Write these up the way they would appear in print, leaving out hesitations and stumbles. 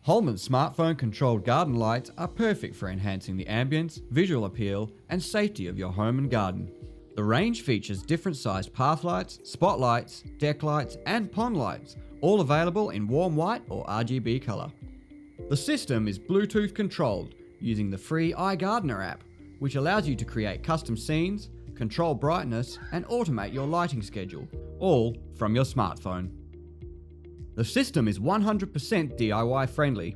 Holman smartphone-controlled garden lights are perfect for enhancing the ambience, visual appeal, and safety of your home and garden. The range features different sized path lights, spotlights, deck lights, and pond lights, all available in warm white or RGB colour. The system is Bluetooth controlled using the free iGardener app, which allows you to create custom scenes, control brightness, and automate your lighting schedule, all from your smartphone. The system is 100% DIY friendly.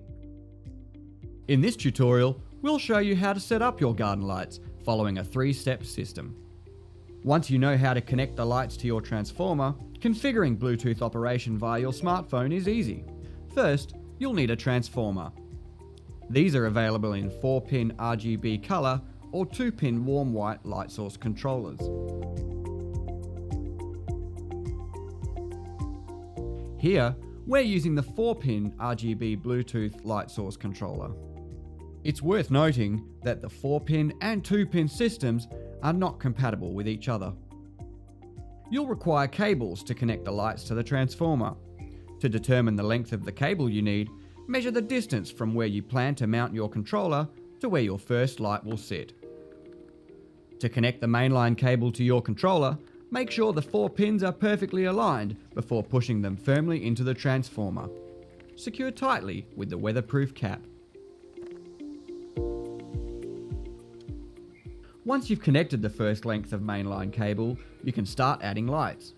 In this tutorial, we'll show you how to set up your garden lights following a 3-step system. Once you know how to connect the lights to your transformer, configuring Bluetooth operation via your smartphone is easy. First, you'll need a transformer. These are available in 4-pin RGB colour or 2-pin warm white light source controllers. Here, we're using the 4-pin RGB Bluetooth light source controller. It's worth noting that the 4-pin and 2-pin systems are not compatible with each other. You'll require cables to connect the lights to the transformer. To determine the length of the cable you need, measure the distance from where you plan to mount your controller to where your first light will sit. To connect the mainline cable to your controller, make sure the 4 pins are perfectly aligned before pushing them firmly into the transformer. Secure tightly with the weatherproof cap. Once you've connected the first length of mainline cable, you can start adding lights.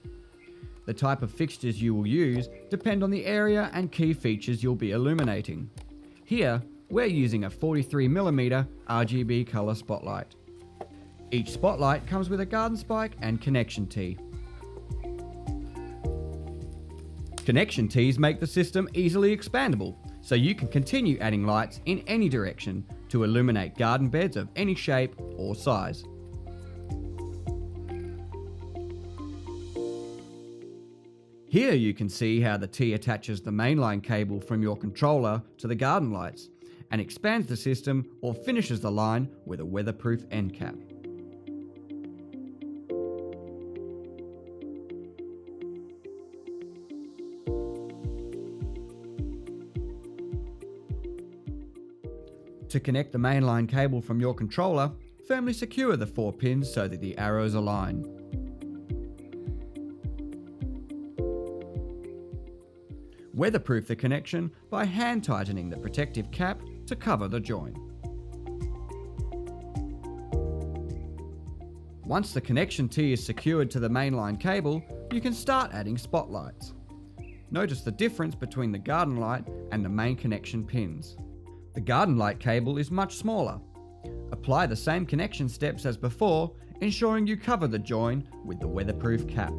The type of fixtures you will use depend on the area and key features you'll be illuminating. Here, we're using a 43mm RGB colour spotlight. Each spotlight comes with a garden spike and connection tee. Connection tees make the system easily expandable, so you can continue adding lights in any direction to illuminate garden beds of any shape or size. Here you can see how the tee attaches the mainline cable from your controller to the garden lights and expands the system or finishes the line with a weatherproof end cap. To connect the mainline cable from your controller, firmly secure the 4 pins so that the arrows align. Weatherproof the connection by hand tightening the protective cap to cover the join. Once the connection tee is secured to the mainline cable, you can start adding spotlights. Notice the difference between the garden light and the main connection pins. The garden light cable is much smaller. Apply the same connection steps as before, ensuring you cover the join with the weatherproof cap.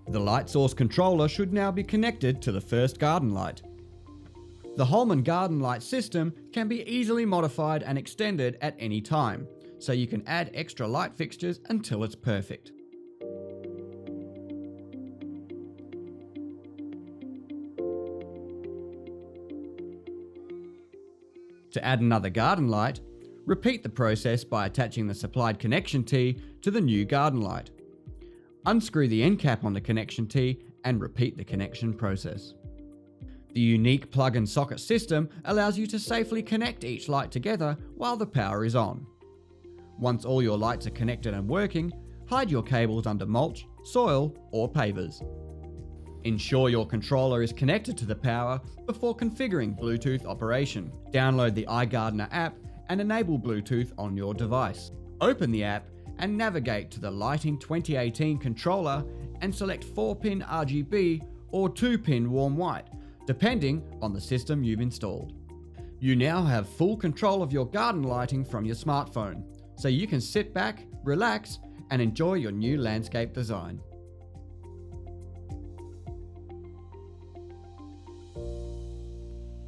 The light source controller should now be connected to the first garden light. The Holman Garden Light system can be easily modified and extended at any time, so you can add extra light fixtures until it's perfect. To add another garden light, repeat the process by attaching the supplied connection tee to the new garden light. Unscrew the end cap on the connection tee and repeat the connection process. The unique plug and socket system allows you to safely connect each light together while the power is on. Once all your lights are connected and working, hide your cables under mulch, soil, or pavers. Ensure your controller is connected to the power before configuring Bluetooth operation. Download the iGardener app and enable Bluetooth on your device. Open the app and navigate to the Lighting 2018 controller and select 4-pin RGB or 2-pin warm white, depending on the system you've installed. You now have full control of your garden lighting from your smartphone, so you can sit back, relax, and enjoy your new landscape design.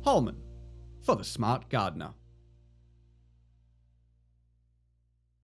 Holman, for the smart gardener.